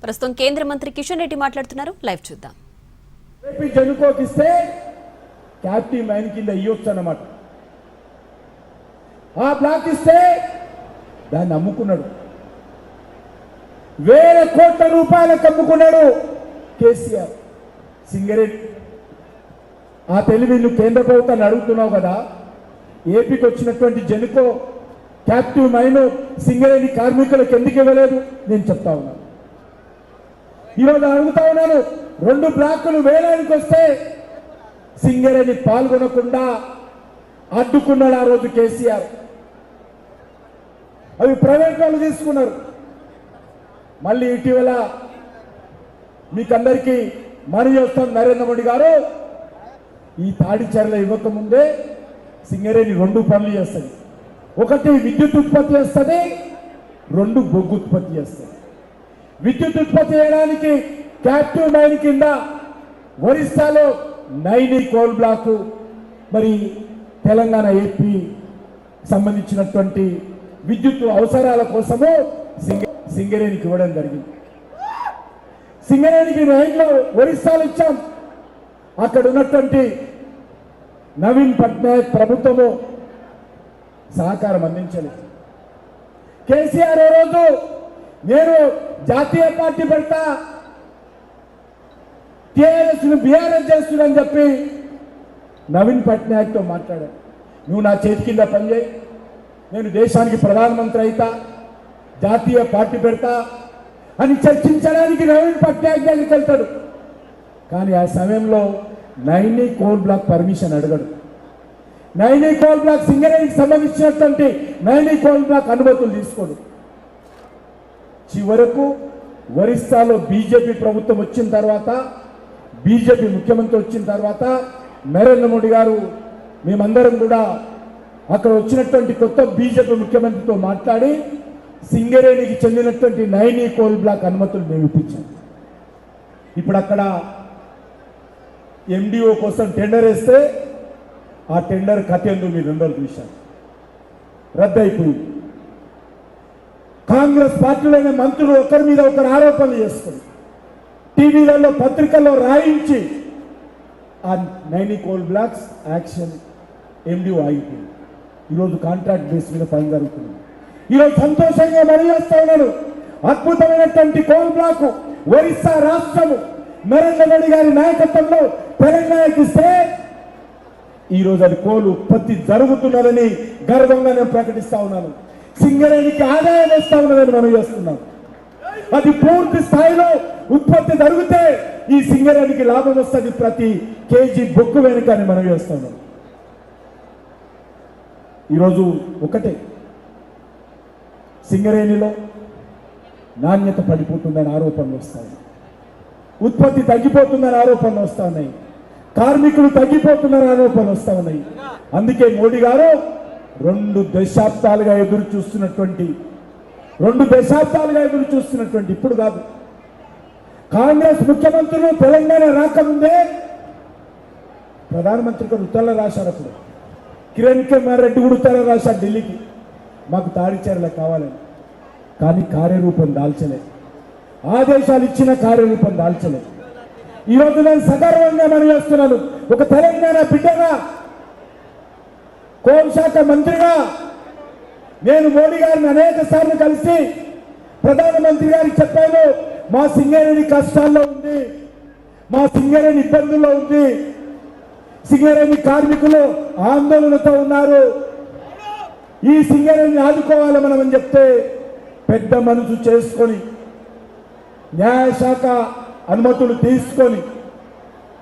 ప్రస్తుతం కేంద్ర మంత్రి కిషన్ రెడ్డి మాట్లాడుతున్నారు. లైవ్ చూద్దాం. ఏపీ జనుకోకిస్తే క్యాప్టివ్ మైన్ కింద ఇయ్యొచ్చు అన్నమాట. ఆ బ్లాక్ ఇస్తే దాన్ని అమ్ముకున్నాడు, వేల కోట్ల రూపాయలకు అమ్ముకున్నాడు కేసీఆర్. సింగరేణి ఆ తెలివి నువ్వు కేంద్ర ప్రభుత్వాన్ని అడుగుతున్నావు కదా, ఏపీకి వచ్చినటువంటి జనుకో క్యాప్టివ్ మైన్ సింగరేణి కార్మికులకు ఎందుకు ఇవ్వలేదు నేను చెప్తా ఉన్నాను. ఈరోజు అడుగుతా ఉన్నాను, 2 బ్లాకులు వేలానికి వస్తే సింగరేణి పాల్గొనకుండా అడ్డుకున్నాడు ఆ రోజు కేసీఆర్. అవి ప్రైవేట్ వాళ్ళు తీసుకున్నారు. మళ్ళీ ఇటీవల మీకందరికీ మనవి చేస్తాం, నరేంద్ర మోడీ గారు ఈ తాడిచర్ల ఇవ్వకముందే సింగరేణి 2 పనులు చేస్తుంది. 1 విద్యుత్ ఉత్పత్తి చేస్తుంది, 2 బొగ్గు ఉత్పత్తి చేస్తుంది. విద్యుత్ ఉత్పత్తి చేయడానికి క్యాప్టివ్ మైన్ కింద ఒరిస్సాలో నైని కోల్ బ్లాకు, మరి తెలంగాణ ఏపీ సంబంధించినటువంటి విద్యుత్ అవసరాల కోసము సింగరేణికి ఇవ్వడం జరిగింది. సింగరేణికి నైన్లో ఒరిస్సాలు ఇచ్చాం. అక్కడ ఉన్నటువంటి నవీన్ పట్నాయక్ ప్రభుత్వము సహకారం అందించలేదు. కేసీఆర్ ఏ రోజు నేను జాతీయ పార్టీ పెడతా, టీఆర్ఎస్ బీఆర్ఎస్ చేస్తుందని చెప్పి నవీన్ పట్నాయక్తో మాట్లాడాను. నువ్వు నా చేతి కింద పనిచేయి, నేను దేశానికి ప్రధానమంత్రి అయితా, జాతీయ పార్టీ పెడతా అని చర్చించడానికి నవీన్ పట్నాయక్ దగ్గరికి వెళ్తాడు. కానీ ఆ సమయంలో నైని కోల్ బ్లాక్ పర్మిషన్ అడగడు. నైని కోల్ బ్లాక్ సింగరేణికి సంబంధించినటువంటి నైని కోల్ బ్లాక్ అనుమతులు తీసుకోడు. చివరకు ఒరిస్సాలో బీజేపీ ప్రభుత్వం వచ్చిన తర్వాత, బీజేపీ ముఖ్యమంత్రి వచ్చిన తర్వాత నరేంద్ర మోడీ గారు మేమందరం కూడా అక్కడ వచ్చినటువంటి కొత్త బీజేపీ ముఖ్యమంత్రితో మాట్లాడి సింగరేణికి చెందినటువంటి నైని కోల్ బ్లాక్ అనుమతులు మేము ఇప్పించాం. ఇప్పుడు అక్కడ ఎండిఓ కోసం టెండర్ వేస్తే ఆ టెండర్ కథ ఎందుకు మీరు 2 రోజులు చూశారు, రద్దయిపోయింది. కాంగ్రెస్ పార్టీలోని మంత్రులు ఒకరి మీద ఒకరు ఆరోపణలు చేసుకుని టీవీలలో పత్రికల్లో రాయించి ఆ Naini coal blocks action MDO ఆగిపోయింది. ఈరోజు కాంట్రాక్ట్ బేస్ మీద పని జరుగుతుంది. ఈరోజు సంతోషంగా మరిచేస్తా ఉన్నాను, అద్భుతమైనటువంటి కోల్ బ్లాక్ ఒరిస్సా రాష్ట్రము నరేంద్ర మోడీ గారి నాయకత్వంలో తెలంగాణకి ఇస్తే ఈరోజు అది కోల్ ఉత్పత్తి జరుగుతున్నదని గర్వంగా నేను ప్రకటిస్తా ఉన్నాను. సింగరేణికి ఆదాయం వస్తా ఉన్నదని మనం చేస్తున్నాం. అది పూర్తి స్థాయిలో ఉత్పత్తి జరిగితే ఈ సింగరేణికి లాభం వస్తుంది, ప్రతి కేజీ బొగ్గు వెనుక అని మనం చేస్తున్నాం. ఈరోజు ఒకటే, సింగరేణిలో నాణ్యత పడిపోతుందని ఆరోపణలు వస్తాయి, ఉత్పత్తి తగ్గిపోతుందని ఆరోపణలు వస్తా ఉన్నాయి, కార్మికులు తగ్గిపోతున్నారని ఆరోపణలు వస్తా ఉన్నాయి. అందుకే మోడీ గారు 2 దశాబ్దాలుగా ఎదురు చూస్తున్నటువంటి ఇప్పుడు కాదు, కాంగ్రెస్ ముఖ్యమంత్రులు తెలంగాణ రాకముందే ప్రధానమంత్రి గారు ఉత్తరాలు రాశారు. అప్పుడు కిరణ్ కుమార్ రెడ్డి కూడా ఉత్తరాలు రాశారు ఢిల్లీకి, మాకు తాడిచర్ల కావాలని. కానీ కార్యరూపం దాల్చలేదు, ఆదేశాలు ఇచ్చిన కార్యరూపం దాల్చలేదు. ఈరోజు నేను సగర్వంగా మనం చేస్తున్నాను, ఒక తెలంగాణ బిడ్డగా, హోంశాఖ మంత్రిగా నేను మోడీ గారిని అనేక సార్లు కలిసి ప్రధానమంత్రి గారికి చెప్పాను, మా సింగరేణి కష్టాల్లో ఉంది, మా సింగరేణి ఇబ్బందుల్లో ఉంది, సింగరేణి కార్మికులు ఆందోళనతో ఉన్నారు, ఈ సింగరేణిని ఆదుకోవాలి మనం అని చెప్తే పెద్ద మనసు చేసుకొని న్యాయశాఖ అనుమతులు తీసుకొని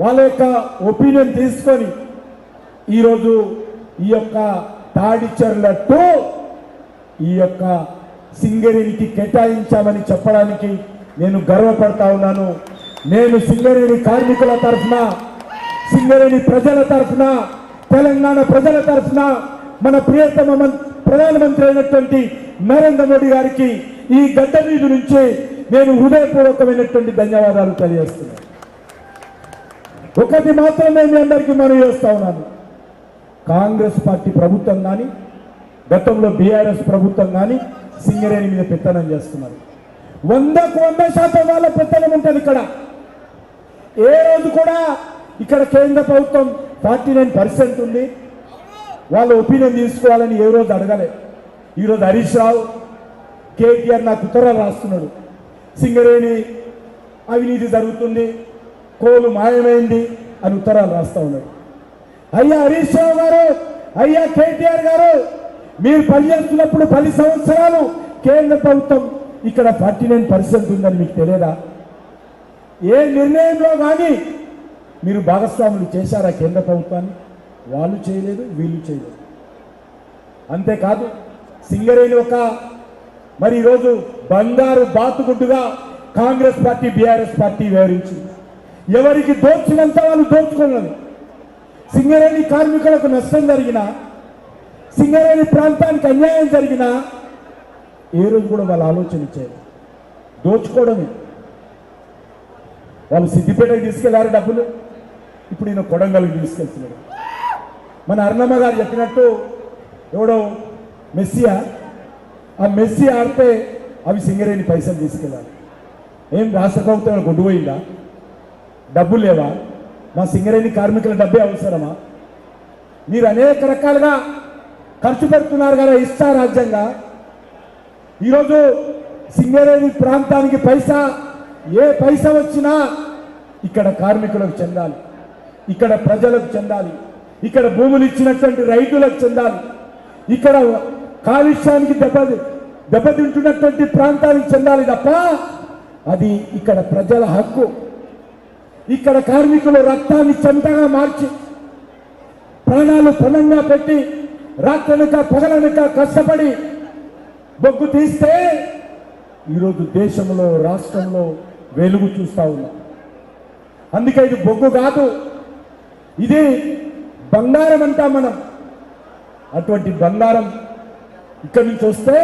వాళ్ళ యొక్క ఒపీనియన్ తీసుకొని ఈరోజు ఈ యొక్క తాడిచర్ల 2 ఈ యొక్క సింగరేణికి కేటాయించామని చెప్పడానికి నేను గర్వపడతా ఉన్నాను. నేను సింగరేణి కార్మికుల తరఫున, సింగరేణి ప్రజల తరఫున, తెలంగాణ ప్రజల తరఫున మన ప్రియతమ ప్రధానమంత్రి అయినటువంటి నరేంద్ర మోడీ గారికి ఈ గడ్డ మీద నుంచి నేను హృదయపూర్వకమైనటువంటి ధన్యవాదాలు తెలియజేస్తున్నాను. ఒకటి మాత్రమే మీ అందరికీ మనవి చేస్తా ఉన్నాను, కాంగ్రెస్ పార్టీ ప్రభుత్వం కానీ గతంలో బీఆర్ఎస్ ప్రభుత్వం కానీ సింగరేణి మీద పెత్తనం చేస్తున్నారు. 100% వాళ్ళ పెత్తనం ఉంటుంది ఇక్కడ. ఏ రోజు కూడా ఇక్కడ కేంద్ర ప్రభుత్వం 49% ఉంది, వాళ్ళ ఒపీనియన్ తీసుకోవాలని ఏ రోజు అడగలే. ఈరోజు హరీష్ రావు, కేటీఆర్ నాకు ఉత్తరాలు రాస్తున్నాడు, సింగరేణి అవినీతి జరుగుతుంది, కోలు మాయమైంది అని ఉత్తరాలు రాస్తా ఉన్నాడు. అయ్యా హరీష్ రావు గారు, అయ్యా కేటీఆర్ గారు, మీరు పనిచేస్తున్నప్పుడు 10 సంవత్సరాలు కేంద్ర ప్రభుత్వం ఇక్కడ 49% ఉందని మీకు తెలియదా? ఏ నిర్ణయంలో కానీ మీరు భాగస్వాములు చేశారా కేంద్ర ప్రభుత్వాన్ని? వాళ్ళు చేయలేదు, వీళ్ళు చేయలేదు. అంతేకాదు సింగరేణి మరి ఈరోజు బంగారు బాతుగుడ్డుగా కాంగ్రెస్ పార్టీ, బీఆర్ఎస్ పార్టీ వ్యవహరించింది. ఎవరికి దోచినంత వాళ్ళు దోచుకున్నది. సింగరేణి కార్మికులకు నష్టం జరిగినా, సింగరేణి ప్రాంతానికి అన్యాయం జరిగినా ఏ రోజు కూడా వాళ్ళు ఆలోచన ఇచ్చారు. దోచుకోవడమే. వాళ్ళు సిద్దిపేటకి తీసుకెళ్లారు డబ్బులు, ఇప్పుడు ఈయన కొడంగల్కి తీసుకెళ్తున్నాడు. మన అరుణమ్మ గారు చెప్పినట్టు ఎవడో మెస్సియా, ఆ మెస్సి ఆడితే అవి సింగరేణి పైసలు తీసుకెళ్ళాలి. ఏం రాష్ట్ర ప్రభుత్వం కొట్టుపోయిందా? డబ్బులు లేవా? మా సింగరేణి కార్మికుల డబ్బే అవసరమా? మీరు అనేక రకాలుగా ఖర్చు పెడుతున్నారు కదా ఇష్టారాజ్యంగా. ఈరోజు సింగరేణి ప్రాంతానికి ఏ పైసా వచ్చినా ఇక్కడ కార్మికులకు చెందాలి, ఇక్కడ ప్రజలకు చెందాలి, ఇక్కడ భూములు ఇచ్చినటువంటి రైతులకు చెందాలి, ఇక్కడ కాలుష్యానికి దెబ్బతింటున్నటువంటి ప్రాంతానికి చెందాలి తప్ప అది ఇక్కడ ప్రజల హక్కు. ఇక్కడ కార్మికులు రక్తాన్ని చెమటగా మార్చి ప్రాణాలు పణంగా పెట్టి రాత్రనక పగలనక కష్టపడి బొగ్గు తీస్తే ఈరోజు దేశంలో, రాష్ట్రంలో వెలుగు చూస్తా ఉన్నాం. అందుకే ఇది బొగ్గు కాదు, ఇది బంగారం అంటాం మనం. అటువంటి బంగారం ఇక్కడి నుంచి వస్తే,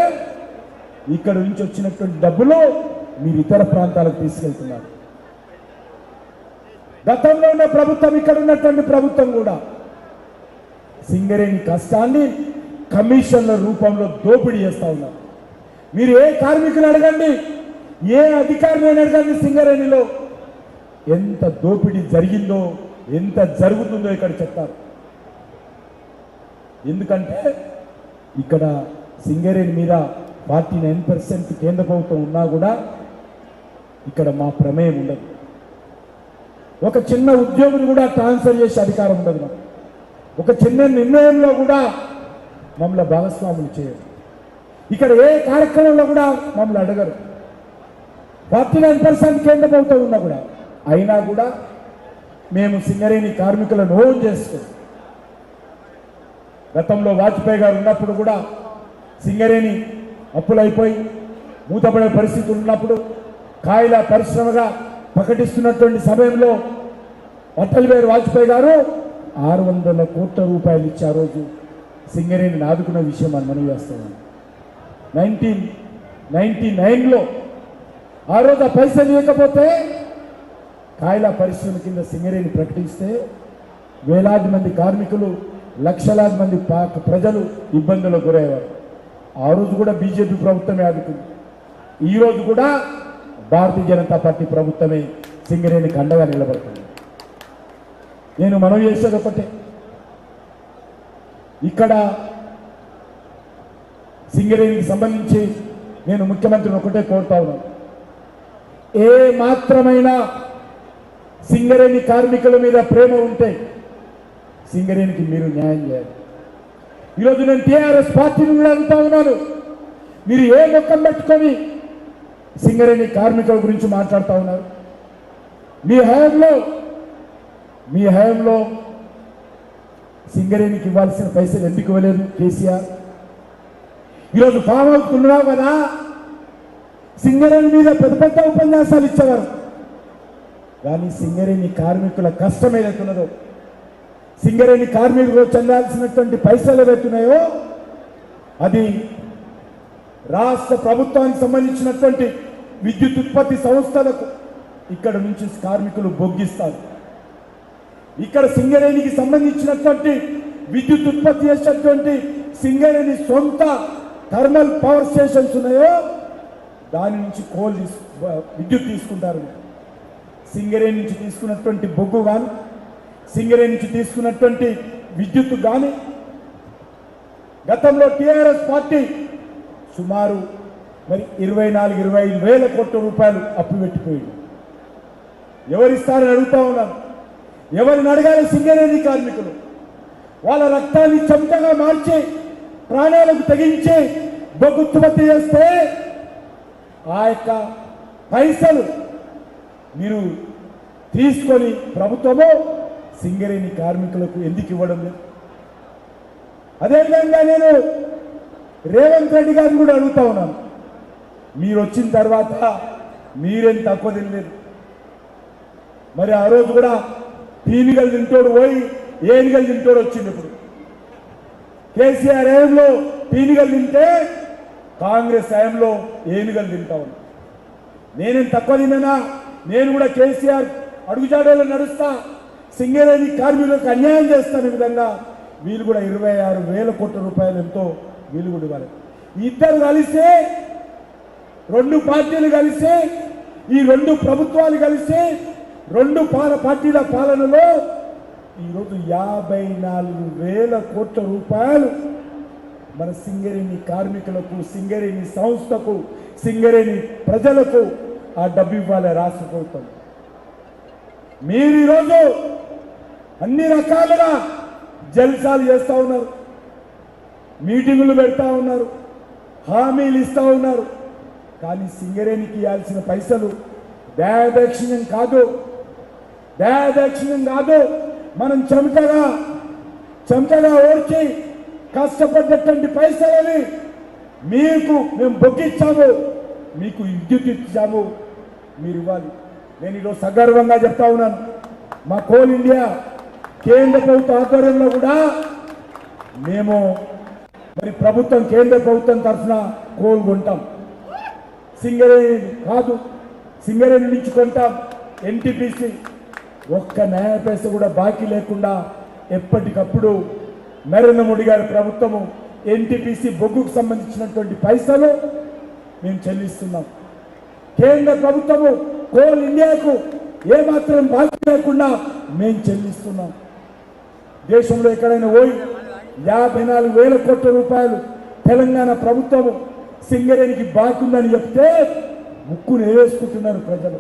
ఇక్కడ నుంచి వచ్చినటువంటి డబ్బులు మీరు ఇతర ప్రాంతాలకు తీసుకెళ్తున్నారు. గతంలో ఉన్న ప్రభుత్వం, ఇక్కడ ఉన్నటువంటి ప్రభుత్వం కూడా సింగరేణి కష్టాన్ని కమిషన్ల రూపంలో దోపిడీ చేస్తా ఉన్నారు. మీరు ఏ కార్మికులు అడగండి, ఏ అధికారిని అడగండి, సింగరేణిలో ఎంత దోపిడీ జరిగిందో, ఎంత జరుగుతుందో ఇక్కడ చెప్తారు. ఎందుకంటే ఇక్కడ సింగరేణి మీద 49% కేంద్ర ప్రభుత్వం ఉన్నా కూడా ఇక్కడ మా ప్రమేయం ఉండదు. ఒక చిన్న ఉద్యోగిని కూడా ట్రాన్స్ఫర్ చేసే అధికారం ఉండదు మాకు. ఒక చిన్న నిర్ణయంలో కూడా మమ్మల్ని భాగస్వాములు చేయరు. ఇక్కడ ఏ కార్యక్రమంలో కూడా మమ్మల్ని అడగరు. 49% కేంద్ర ప్రభుత్వం ఉన్నా కూడా, అయినా కూడా మేము సింగరేణి కార్మికులను ఓన్ చేసుకున్నాం. గతంలో వాజ్పేయి గారు ఉన్నప్పుడు కూడా సింగరేణి అప్పులైపోయి మూతపడే పరిస్థితి ఉన్నప్పుడు, కాయల పరిశ్రమగా ప్రకటిస్తున్నటువంటి సమయంలో అటల్ బిహారీ వాజ్పేయి గారు 600 కోట్ల రూపాయలు ఇచ్చి ఆ రోజు సింగరేణిని ఆదుకున్న విషయం మనం చేస్తున్నాం. 1999లో ఆ రోజు ఆ పైసలు లేకపోతే కాయల పరిశ్రమ కింద సింగరేణి ప్రకటిస్తే వేలాది మంది కార్మికులు, లక్షలాది మంది ప్రజలు ఇబ్బందులకు గురయ్యేవారు. ఆ రోజు కూడా బీజేపీ ప్రభుత్వమే ఆదుకుంది. ఈరోజు కూడా భారతీయ జనతా పార్టీ ప్రభుత్వమే సింగరేణికి అండగా నిలబడుతుంది. నేను మనవి చేసేది ఒకటే, ఇక్కడ సింగరేణికి సంబంధించి నేను ముఖ్యమంత్రిని ఒకటే కోరుతా ఉన్నాను, ఏ మాత్రమైనా సింగరేణి కార్మికుల మీద ప్రేమ ఉంటే సింగరేణికి మీరు న్యాయం చేయాలి. ఈరోజు నేను టీఆర్ఎస్ పార్టీని కూడా అడుగుతా ఉన్నాను, మీరు ఏ ముఖం పెట్టుకొని సింగరేణి కార్మికుల గురించి మాట్లాడుతూ ఉన్నారు? మీ హయాంలో సింగరేణికి ఇవ్వాల్సిన పైసలు ఎందుకు ఇవ్వలేదు కేసీఆర్? ఈరోజు ఫామ్ హౌస్ ఉన్నావు కదా, సింగరేణి మీద పెద్ద పెద్ద ఉపన్యాసాలు ఇచ్చేవారు, కానీ సింగరేణి కార్మికుల కష్టం ఏదైతున్నదో, సింగరేణి కార్మికులు చెందాల్సినటువంటి పైసలు ఏవైతున్నాయో అది రాష్ట్ర ప్రభుత్వానికి సంబంధించినటువంటి విద్యుత్ ఉత్పత్తి సంస్థలకు ఇక్కడ నుంచి కార్మికులు బొగ్గిస్తారు. ఇక్కడ సింగరేణికి సంబంధించినటువంటి విద్యుత్ ఉత్పత్తి చేసేటువంటి సింగరేణి సొంత థర్మల్ పవర్ స్టేషన్స్ ఉన్నాయో దాని నుంచి విద్యుత్ తీసుకుంటారు. సింగరేణి నుంచి తీసుకున్నటువంటి బొగ్గు కానీ, సింగరేణి నుంచి తీసుకున్నటువంటి విద్యుత్ కానీ గతంలో టీఆర్ఎస్ పార్టీ సుమారు మరి 24-25 వేల కోట్ల రూపాయలు అప్పు పెట్టిపోయింది. ఎవరిస్తారని అడుగుతా ఉన్నాను. ఎవరిని అడగాలి? సింగరేణి కార్మికులు వాళ్ళ రక్తాన్ని చెమటగా మార్చి ప్రాణాలకు తెగించి బొగ్గు ఉత్పత్తి చేస్తే ఆ యొక్క పైసలు మీరు తీసుకొని ప్రభుత్వము సింగరేణి కార్మికులకు ఎందుకు ఇవ్వడం లేదు? అదేవిధంగా నేను రేవంత్ రెడ్డి గారిని కూడా అడుగుతా ఉన్నాను. మీరు వచ్చిన తర్వాత మీరేం తక్కువ తినలేదు. మరి ఆ రోజు కూడా పీనిగలు తింటోడు పోయి ఏనిగలు తింటోడు వచ్చింది. ఇప్పుడు కేసీఆర్ హయాంలో పీనిగలు తింటే కాంగ్రెస్ హయాంలో ఏనుగలు తింటా ఉన్నా. నేనేం తక్కువ తిన్నానా? నేను కూడా కేసీఆర్ అడుగుజాడలో నడుస్తా, సింగరేణి కార్మికులకు అన్యాయం చేస్తాను విధంగా వీళ్ళు కూడా 26 వేల కోట్ల రూపాయలు ఎంతో వీళ్ళు కూడా ఇవ్వాలి. ఇద్దరు కలిసి, రెండు పార్టీలు కలిసి, ఈ రెండు ప్రభుత్వాలు కలిసి, రెండు పార్టీల పాలనలో ఈరోజు 54 వేల కోట్ల రూపాయలు మన సింగరేణి కార్మికులకు, సింగరేణి సంస్థకు, సింగరేణి ప్రజలకు ఆ డబ్బు ఇవ్వాలి రాష్ట్ర ప్రభుత్వం. మీరు ఈరోజు అన్ని రకాలుగా జల్సాలు చేస్తూ ఉన్నారు, మీటింగులు పెడతా ఉన్నారు, హామీలు ఇస్తూ ఉన్నారు. కానీ సింగరేణికి ఇవ్వాల్సిన పైసలు దయాదాక్షిణ్యం కాదు, దయాదాక్షిణ్యం కాదు. మనం చెమటగా ఓర్చి కష్టపడ్డటువంటి పైసలని మీకు మేము బొగ్గిచ్చాము, మీకు విద్యుత్ ఇచ్చాము, మీరు ఇవ్వాలి. నేను ఈరోజు సగర్వంగా చెప్తా ఉన్నాను. మా కోల్ ఇండియా కేంద్ర ప్రభుత్వ ఆధ్వర్యంలో కూడా మేము మరి ప్రభుత్వం, కేంద్ర ప్రభుత్వం తరఫున కోల్ కొంటాం. సింగరేణి కాదు, సింగరేణి నుంచి కొంటాం. ఎన్టీపీసీ ఒక్క న్యాయ పైస కూడా బాకీ లేకుండా ఎప్పటికప్పుడు నరేంద్ర మోడీ గారి ప్రభుత్వము ఎన్టీపీసీ బొగ్గుకు సంబంధించినటువంటి పైసలు మేము చెల్లిస్తున్నాం. కేంద్ర ప్రభుత్వము కోల్ ఇండియాకు ఏమాత్రం బాకీ లేకుండా మేము చెల్లిస్తున్నాం. దేశంలో ఎక్కడైనా పోయి 54 వేల కోట్ల రూపాయలు తెలంగాణ ప్రభుత్వము సింగరేణికి బాకీ ఉందని చెప్తే ముక్కును వేసుకుంటున్నారు ప్రజలు,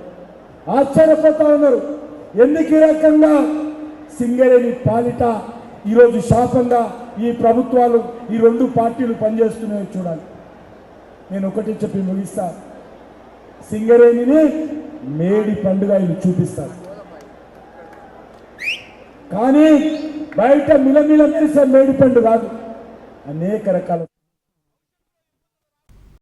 ఆశ్చర్యపోతా ఉన్నారు. ఎందుకు ఈ రకంగా సింగరేణి పాలిట ఈరోజు శాపంగా ఈ ప్రభుత్వాలు, ఈ రెండు పార్టీలు పనిచేస్తున్నాయో చూడాలి. నేను ఒకటి చెప్పి ముగిస్తా. సింగరేణిని మేడి పండుగ ఇది చూపిస్తారు, కానీ బయట మిలమిల మెరిసే మేడి పండు కాదు, అనేక రకాల